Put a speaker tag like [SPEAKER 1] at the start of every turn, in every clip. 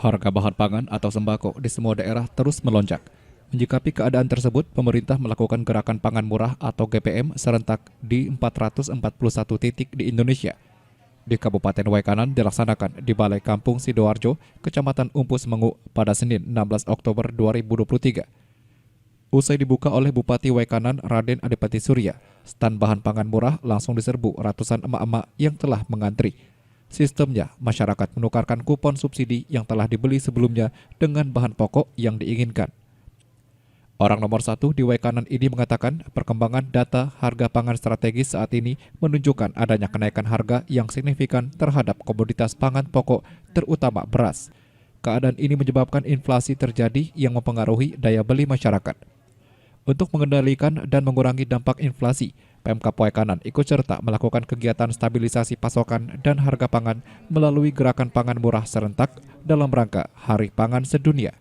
[SPEAKER 1] Harga bahan pangan atau sembako di semua daerah terus melonjak. Menyikapi keadaan tersebut, pemerintah melakukan gerakan pangan murah atau GPM serentak di 441 titik di Indonesia. Di Kabupaten Waikanan dilaksanakan di Balai Kampung Sidoarjo, Kecamatan Umpus Mengu pada Senin 16 Oktober 2023. Usai dibuka oleh Bupati Waikanan Raden Adipati Surya, stan bahan pangan murah langsung diserbu ratusan emak-emak yang telah mengantri. Sistemnya, masyarakat menukarkan kupon subsidi yang telah dibeli sebelumnya dengan bahan pokok yang diinginkan. Orang nomor 1 di Waikanan ini mengatakan perkembangan data harga pangan strategis saat ini menunjukkan adanya kenaikan harga yang signifikan terhadap komoditas pangan pokok, terutama beras. Keadaan ini menyebabkan inflasi terjadi yang mempengaruhi daya beli masyarakat. Untuk mengendalikan dan mengurangi dampak inflasi, Pemkab Waikanan ikut serta melakukan kegiatan stabilisasi pasokan dan harga pangan melalui gerakan pangan murah serentak dalam rangka Hari Pangan Sedunia.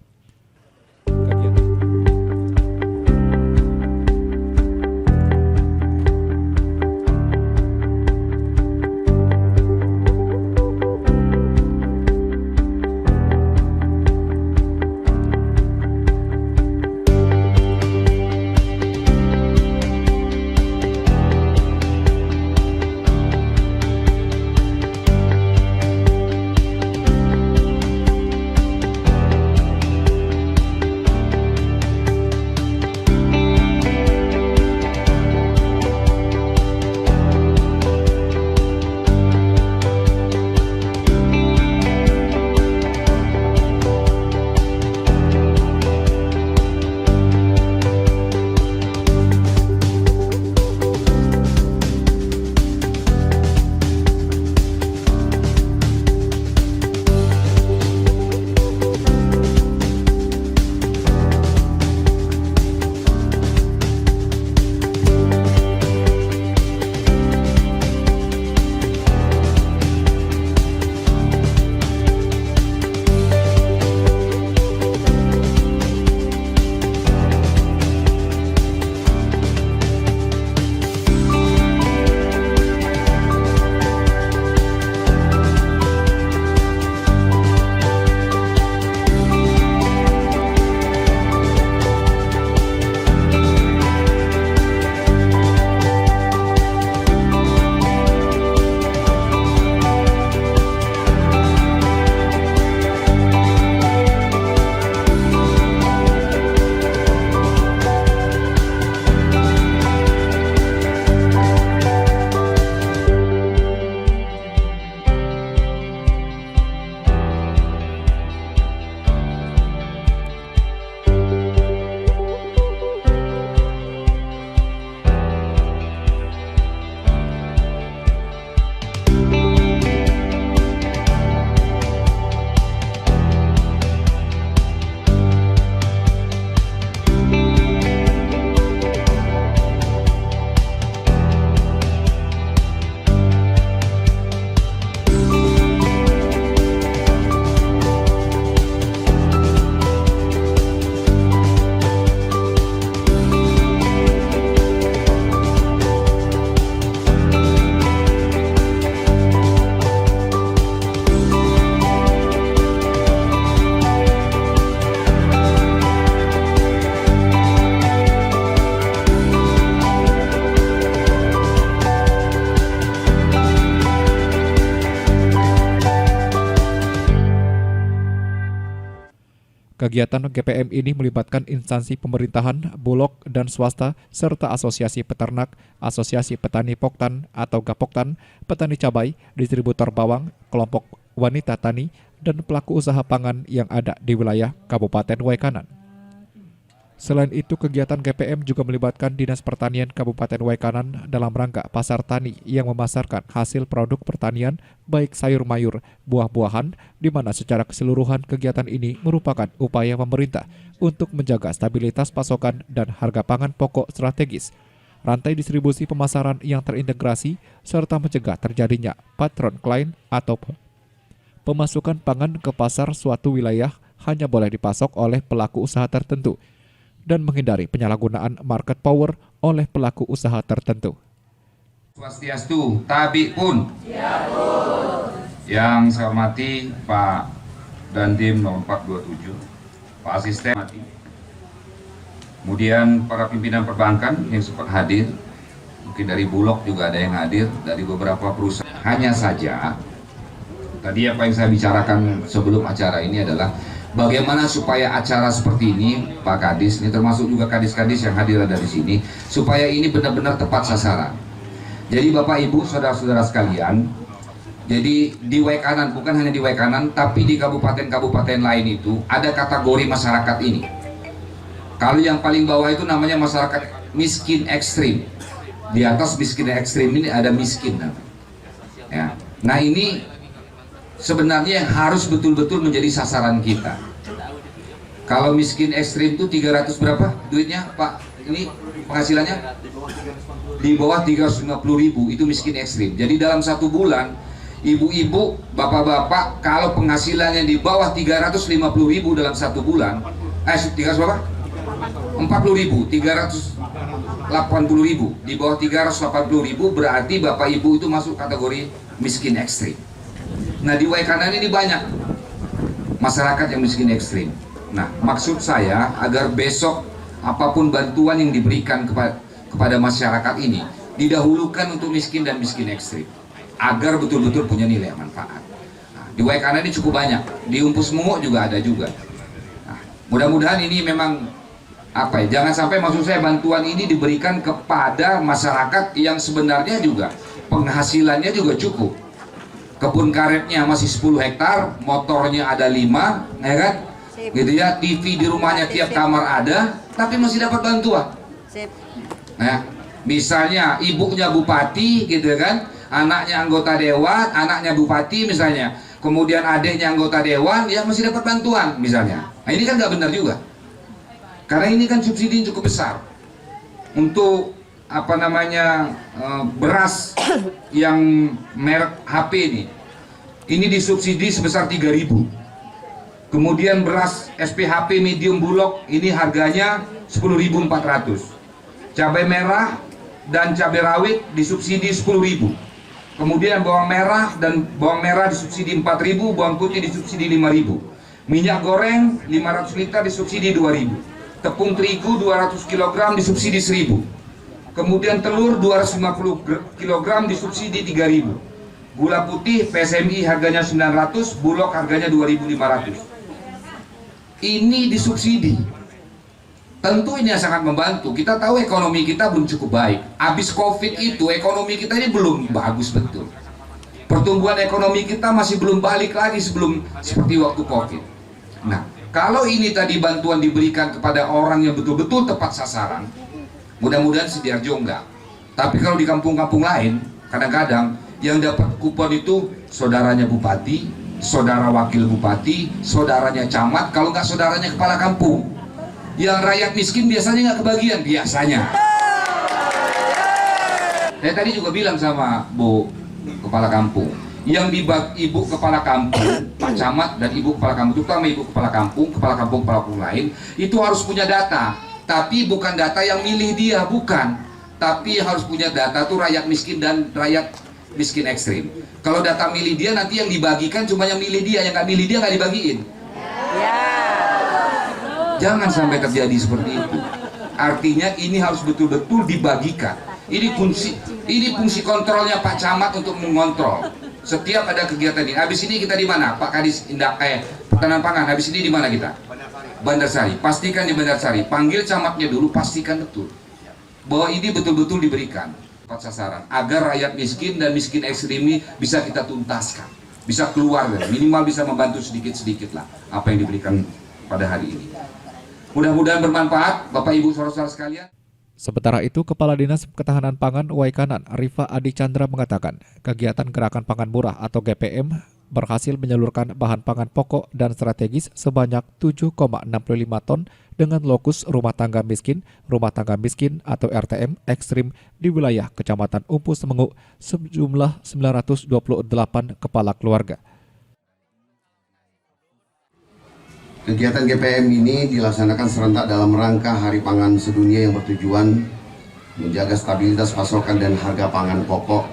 [SPEAKER 1] Kegiatan GPM ini melibatkan instansi pemerintahan, bulog, dan swasta, serta asosiasi peternak, asosiasi petani poktan atau gapoktan, petani cabai, distributor bawang, kelompok wanita tani, dan pelaku usaha pangan yang ada di wilayah Kabupaten Waikanan. Selain itu, kegiatan GPM juga melibatkan Dinas Pertanian Kabupaten Waikanan dalam rangka pasar tani yang memasarkan hasil produk pertanian baik sayur mayur, buah-buahan, di mana secara keseluruhan kegiatan ini merupakan upaya pemerintah untuk menjaga stabilitas pasokan dan harga pangan pokok strategis, rantai distribusi pemasaran yang terintegrasi, serta mencegah terjadinya patron klien atau pemasukan pangan ke pasar suatu wilayah hanya boleh dipasok oleh pelaku usaha tertentu, dan menghindari penyalahgunaan market power oleh pelaku usaha tertentu.
[SPEAKER 2] Swastiastu, tabi pun. Yang saya hormati Pak dan tim 0427, Pak Asisten, kemudian para pimpinan perbankan yang sempat hadir, mungkin dari Bulog juga ada yang hadir, dari beberapa perusahaan. Hanya saja, tadi apa yang saya bicarakan sebelum acara ini adalah bagaimana supaya acara seperti ini, Pak Kadis, ini termasuk juga kadis-kadis yang hadir dari sini, supaya ini benar-benar tepat sasaran. Jadi Bapak Ibu, saudara-saudara sekalian, jadi di Waikanan, bukan hanya di Waikanan, tapi di kabupaten-kabupaten lain itu ada kategori masyarakat ini. Kalau yang paling bawah itu namanya masyarakat miskin ekstrim. Di atas miskin ekstrim ini ada miskin. Ya. Nah ini sebenarnya yang harus betul-betul menjadi sasaran kita. Kalau miskin ekstrim itu 300 berapa duitnya Pak? Ini penghasilannya? Di bawah 350.000 itu miskin ekstrim. Jadi dalam satu bulan, ibu-ibu, bapak-bapak, kalau penghasilannya di bawah 350.000 dalam satu bulan, 300 berapa? 40.000, 380.000. Di bawah 380.000 berarti bapak ibu itu masuk kategori miskin ekstrim. Nah di Waikanan ini banyak masyarakat yang miskin ekstrim. Nah maksud saya agar besok apapun bantuan yang diberikan kepada masyarakat ini didahulukan untuk miskin dan miskin ekstrim agar betul-betul punya nilai manfaat. Nah, di Waikanan ini cukup banyak, di Umpus Mungu juga ada juga. Nah, mudah-mudahan ini memang apa ya, jangan sampai maksud saya bantuan ini diberikan kepada masyarakat yang sebenarnya juga penghasilannya juga cukup. Kebun karetnya masih 10 hektar, motornya ada 5, ya kan? Gitu ya, TV di rumahnya tiap kamar ada, tapi masih dapat bantuan. Nah, misalnya ibunya bupati, gitu kan? Anaknya anggota dewan, anaknya bupati misalnya, kemudian adiknya anggota dewan, dia masih dapat bantuan misalnya. Nah ini kan nggak benar juga, karena ini kan subsidi cukup besar untuk apa namanya beras yang merek HP ini disubsidi sebesar 3.000. Kemudian beras SPHP medium Bulog ini harganya 10.400. Cabai merah dan cabai rawit disubsidi 10.000. Kemudian bawang merah dan bawang merah disubsidi 4.000, bawang putih disubsidi 5.000. Minyak goreng 500 liter disubsidi 2.000. Tepung terigu 200 kg disubsidi 1.000. Kemudian telur 250 kg disubsidi 3.000. Gula putih PSMI harganya 900, Bulog harganya 2.500. Ini disubsidi. Tentu ini sangat membantu. Kita tahu ekonomi kita belum cukup baik. Habis Covid itu ekonomi kita ini belum bagus betul. Pertumbuhan ekonomi kita masih belum balik lagi sebelum seperti waktu Covid. Nah, kalau ini tadi bantuan diberikan kepada orang yang betul-betul tepat sasaran, mudah-mudahan Sidoarjo enggak. Tapi kalau di kampung-kampung lain, kadang-kadang yang dapat kupon itu saudaranya bupati, saudara wakil bupati, saudaranya camat, kalau nggak saudaranya kepala kampung. Yang rakyat miskin biasanya nggak kebagian, biasanya. Saya tadi juga bilang sama Bu kepala kampung, yang ibu kepala kampung, Pak Camat dan ibu kepala kampung, terutama ibu kepala kampung lain, itu harus punya data. Tapi bukan data yang milih dia, bukan. Tapi harus punya data tuh rakyat miskin dan rakyat miskin ekstrim. Kalau data milih dia, nanti yang dibagikan cuma yang milih dia, yang nggak milih dia nggak dibagiin. Jangan sampai terjadi seperti itu. Artinya ini harus betul-betul dibagikan. Ini fungsi kontrolnya Pak Camat untuk mengontrol. Setiap ada kegiatan ini. Habis ini kita di mana? Pak Kadis Pertanahan Pangan. Habis ini di mana kita? Bandarsari. Pastikan di Bandarsari. Panggil camatnya dulu, pastikan betul bahwa ini betul-betul diberikan tepat sasaran agar rakyat miskin dan miskin ekstrim ini bisa kita tuntaskan, bisa keluar, minimal bisa membantu sedikit-sedikit lah apa yang diberikan pada hari ini. Mudah-mudahan bermanfaat Bapak Ibu saudara-saudara sekalian.
[SPEAKER 1] Sementara itu, Kepala Dinas Ketahanan Pangan Waikanan, Rifa Adi Chandra mengatakan, kegiatan Gerakan Pangan Murah atau GPM berhasil menyalurkan bahan pangan pokok dan strategis sebanyak 7,65 ton dengan lokus rumah tangga miskin atau RTM ekstrim di wilayah Kecamatan Umpus Mengu sejumlah 928 kepala keluarga.
[SPEAKER 3] Kegiatan GPM ini dilaksanakan serentak dalam rangka Hari Pangan Sedunia yang bertujuan menjaga stabilitas pasokan dan harga pangan pokok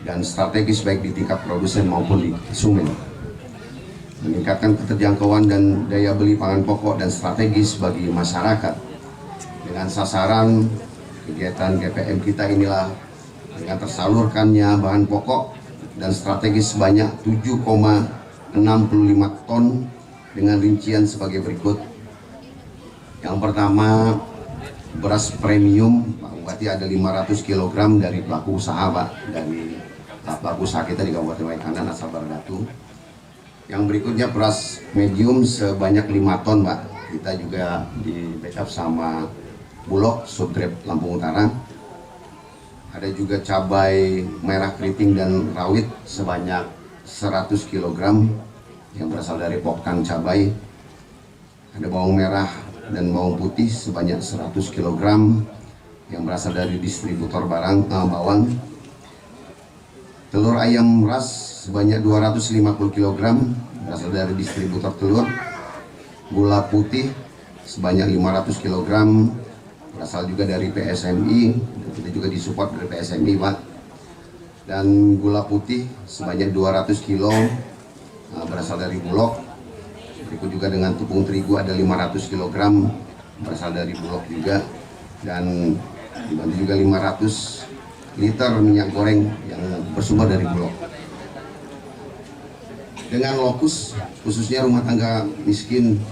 [SPEAKER 3] dan strategis baik di tingkat produsen maupun di konsumen. meningkatkan keterjangkauan dan daya beli pangan pokok dan strategis bagi masyarakat. Dengan sasaran kegiatan GPM kita inilah dengan tersalurkannya bahan pokok dan strategis sebanyak 7,65 ton dengan rincian sebagai berikut. Yang pertama, beras premium, berarti ada 500 kg dari pelaku usaha, Pak, dari pelaku usaha kita di Kabupaten Waikanan asal Baradatu. Yang berikutnya beras medium sebanyak 5 ton, Pak. Kita juga di backup sama Bulog Subdrep Lampung Utara. Ada juga cabai merah keriting dan rawit sebanyak 100 kg yang berasal dari Poktan Cabai. Ada bawang merah dan bawang putih sebanyak 100 kg yang berasal dari distributor bawang. Telur ayam ras sebanyak 250 kg berasal dari distributor telur. Gula putih sebanyak 500 kg berasal juga dari PSMI, kita juga disupport dari PSMI, Pak. Dan gula putih sebanyak 200 kg berasal dari Bulog. Berikut juga dengan tepung terigu ada 500 kg berasal dari Bulog juga, dan dibantu juga 500 liter minyak goreng yang bersumber dari Bulog. Dengan lokus khususnya rumah tangga miskin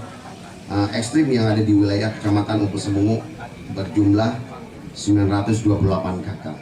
[SPEAKER 3] ekstrim yang ada di wilayah Kecamatan Umpul Semungu berjumlah 928 kakak.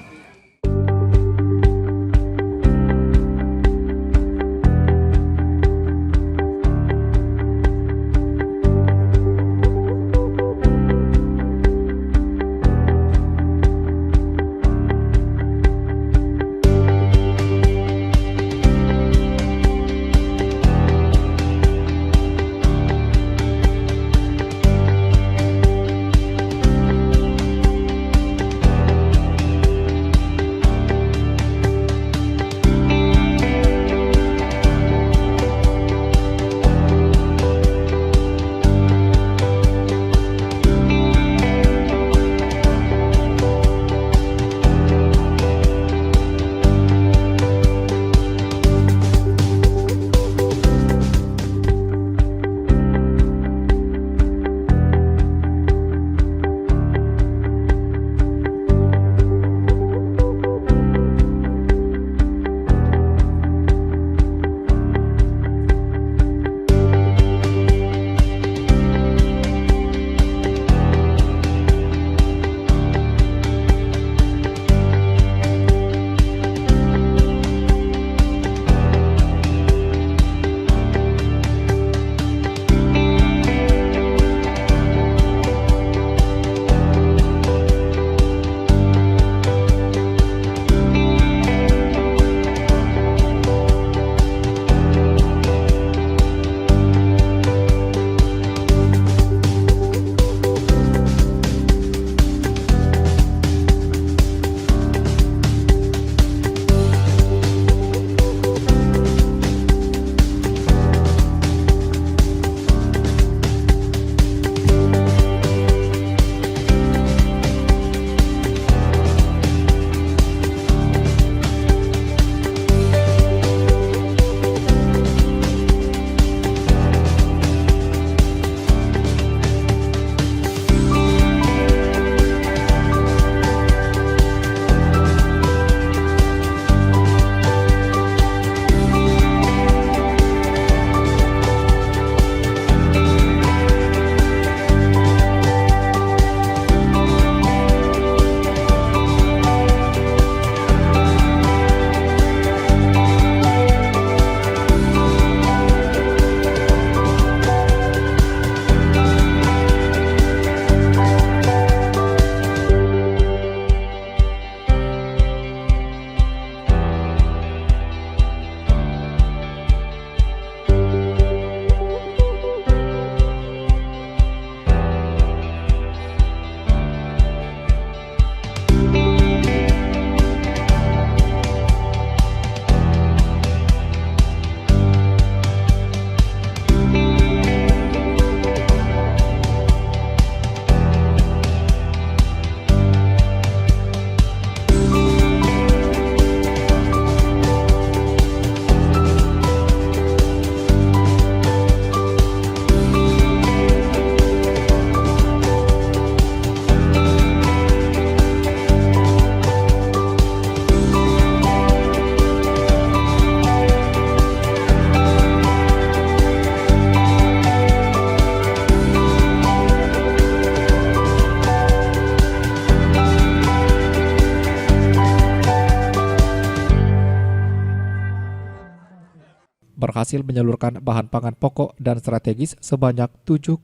[SPEAKER 1] berhasil menyalurkan bahan pangan pokok dan strategis sebanyak 7,65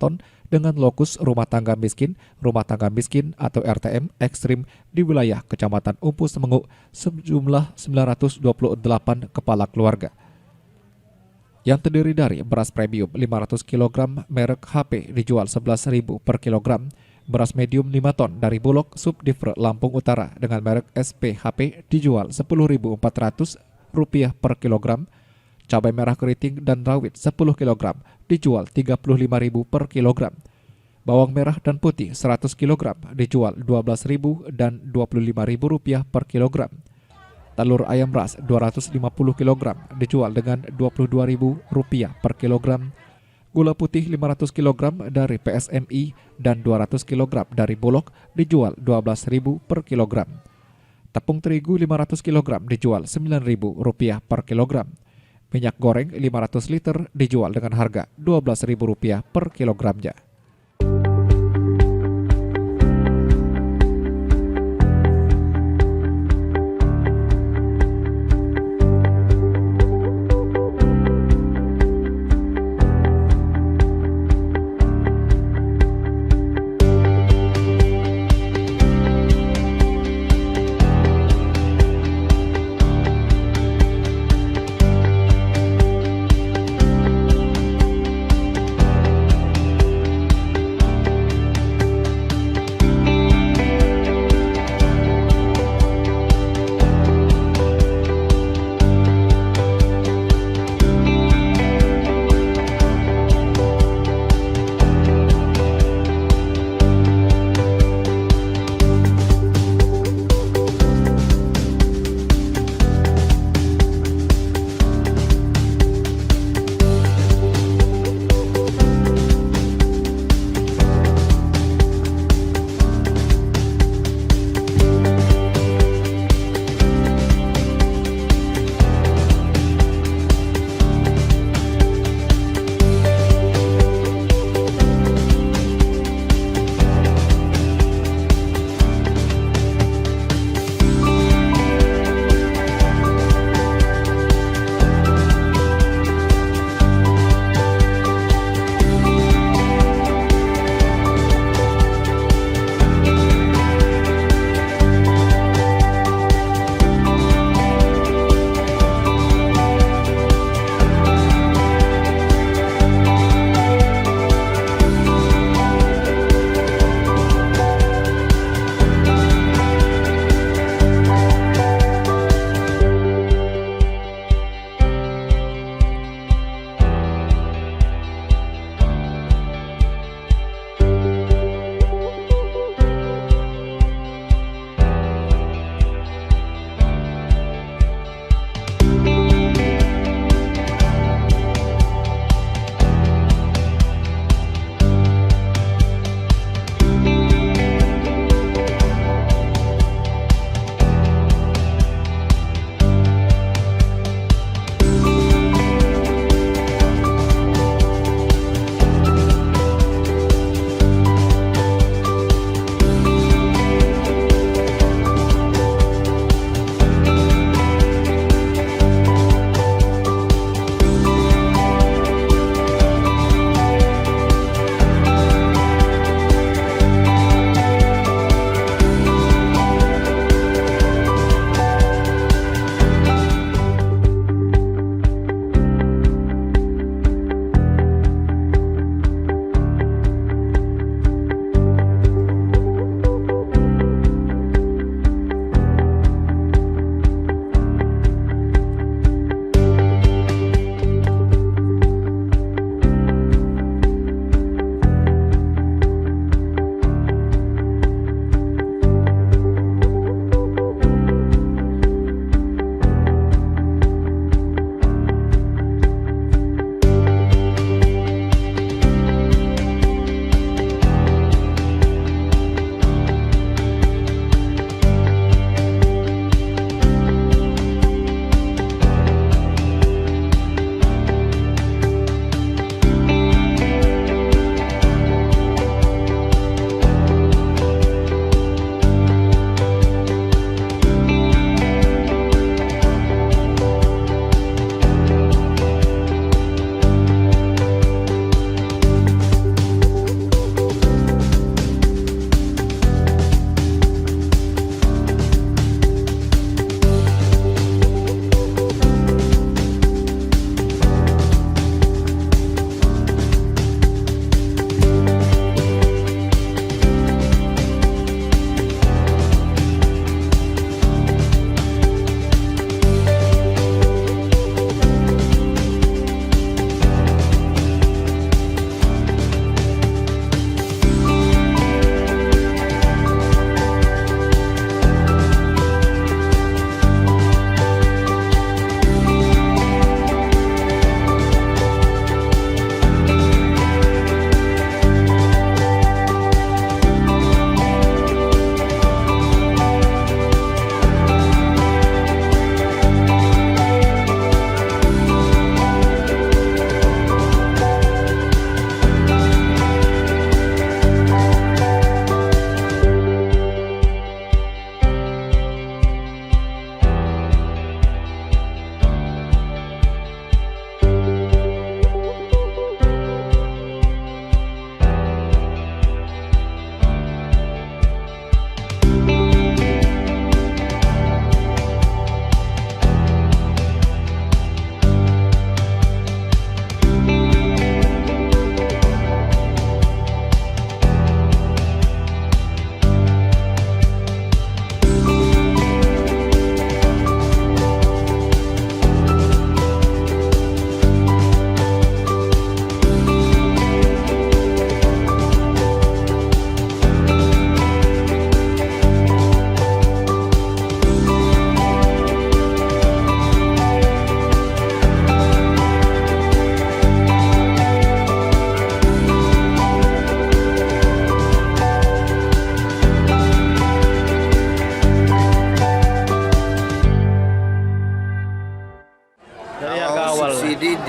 [SPEAKER 1] ton dengan lokus rumah tangga miskin atau RTM ekstrim di wilayah Kecamatan Umpu Semengu sejumlah 928 kepala keluarga. Yang terdiri dari beras premium 500 kg merek HP dijual 11.000 per kilogram, beras medium 5 ton dari Bulog Subdivre Lampung Utara dengan merek SPHP dijual Rp10.400 per kilogram, cabai merah keriting dan rawit 10 kg dijual Rp35.000 per kilogram, bawang merah dan putih 100 kg dijual Rp12.000 dan Rp25.000 per kilogram, telur ayam ras 250 kg dijual dengan Rp22.000 per kilogram, gula putih 500 kg dari PSMI dan 200 kg dari Bulog dijual Rp12.000 per kilogram. Tepung terigu 500 kg dijual Rp9.000 per kilogram. Minyak goreng 500 liter dijual dengan harga Rp12.000 per kilogramnya.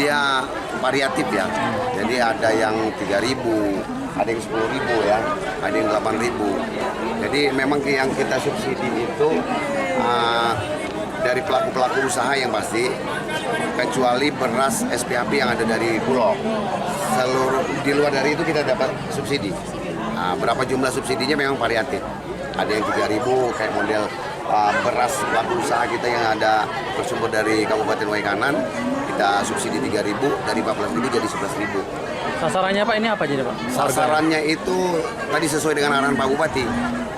[SPEAKER 3] dia variatif ya. Jadi ada yang 3.000, ada yang 10.000 ya, ada yang 8.000. Jadi memang yang kita subsidi itu dari pelaku-pelaku usaha yang pasti, kecuali beras SPHP yang ada dari Bulog. Seluruh di luar dari itu kita dapat subsidi. Berapa jumlah subsidinya memang variatif. Ada yang 3.000 kayak model beras pelaku usaha kita yang ada bersumber dari Kabupaten Waikanan, kita subsidi 3.000 dari 14.000 jadi 11.000.
[SPEAKER 4] Sasarannya Pak ini apa jadi Pak?
[SPEAKER 3] Sasarannya itu tadi sesuai dengan arahan Pak Bupati,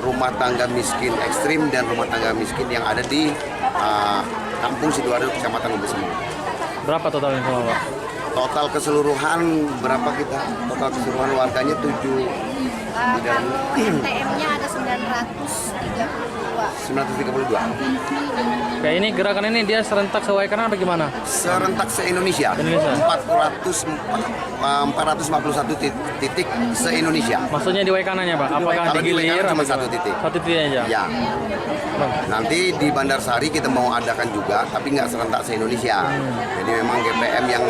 [SPEAKER 3] rumah tangga miskin ekstrim dan rumah tangga miskin yang ada di Kampung Sidoarjo, Kecamatan Lubesemu.
[SPEAKER 4] Berapa totalnya semua Pak?
[SPEAKER 3] Total keseluruhan berapa kita? Total keseluruhan warganya 7.
[SPEAKER 5] TM-nya ada 932.
[SPEAKER 3] Kayak
[SPEAKER 4] ini gerakan ini dia serentak sewaikanan apa gimana?
[SPEAKER 3] Serentak se-Indonesia. 451 titik se-Indonesia.
[SPEAKER 4] Maksudnya di Waikanannya Pak? Apakah
[SPEAKER 3] Kalau
[SPEAKER 4] di
[SPEAKER 3] di
[SPEAKER 4] Gilir?
[SPEAKER 3] Waikanan cuma 1 titik.
[SPEAKER 4] 1 titik aja?
[SPEAKER 3] Ya. Nanti di Bandar Sari kita mau adakan juga, tapi nggak serentak se-Indonesia. Jadi memang GPM yang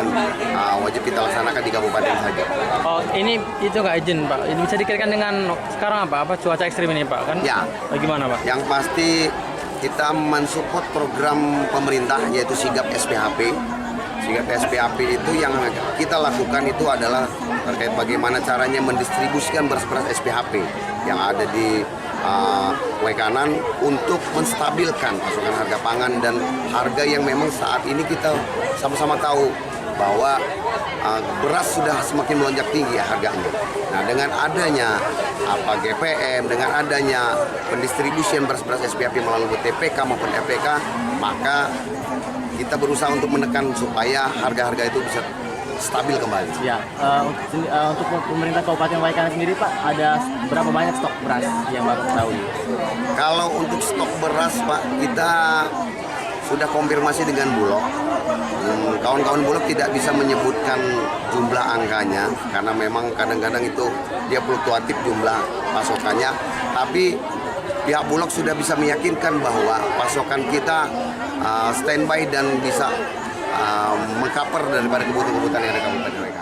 [SPEAKER 3] wajib kita laksanakan di kabupaten saja.
[SPEAKER 4] Oh, ini itu nggak izin Pak? Ini bisa dikaitkan dengan sekarang apa cuaca ekstrim ini Pak? Kan?
[SPEAKER 3] Ya.
[SPEAKER 4] Bagaimana Pak?
[SPEAKER 3] Yang pasti kita mensupport program pemerintah yaitu Sigap SPHP. Sigap SPHP itu yang kita lakukan itu adalah terkait bagaimana caranya mendistribusikan beras-beras SPHP yang ada di Waikanan untuk menstabilkan pasokan harga pangan dan harga yang memang saat ini kita sama-sama tahu bahwa beras sudah semakin melonjak tinggi ya harganya. Nah, dengan adanya GPM, dengan adanya pendistribusian beras-beras SPHP melalui TPK maupun FPK, maka kita berusaha untuk menekan supaya harga-harga itu bisa stabil kembali.
[SPEAKER 6] Ya, untuk pemerintah Kabupaten Waikanan sendiri Pak, ada berapa banyak stok beras yang Bapak ketahui?
[SPEAKER 3] Kalau untuk stok beras Pak, kita sudah konfirmasi dengan Bulog. Kawan-kawan Bulog tidak bisa menyebutkan jumlah angkanya karena memang kadang-kadang itu dia fluktuatif jumlah pasokannya. Tapi pihak Bulog sudah bisa meyakinkan bahwa pasokan kita standby dan bisa mengcover daripada kebutuhan yang ada di Kabupaten Waikanan.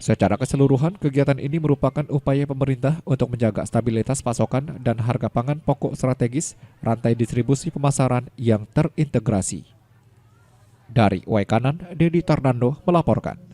[SPEAKER 1] Secara keseluruhan, kegiatan ini merupakan upaya pemerintah untuk menjaga stabilitas pasokan dan harga pangan pokok strategis, rantai distribusi pemasaran yang terintegrasi. Dari Waikanan, Dedi Tardando melaporkan.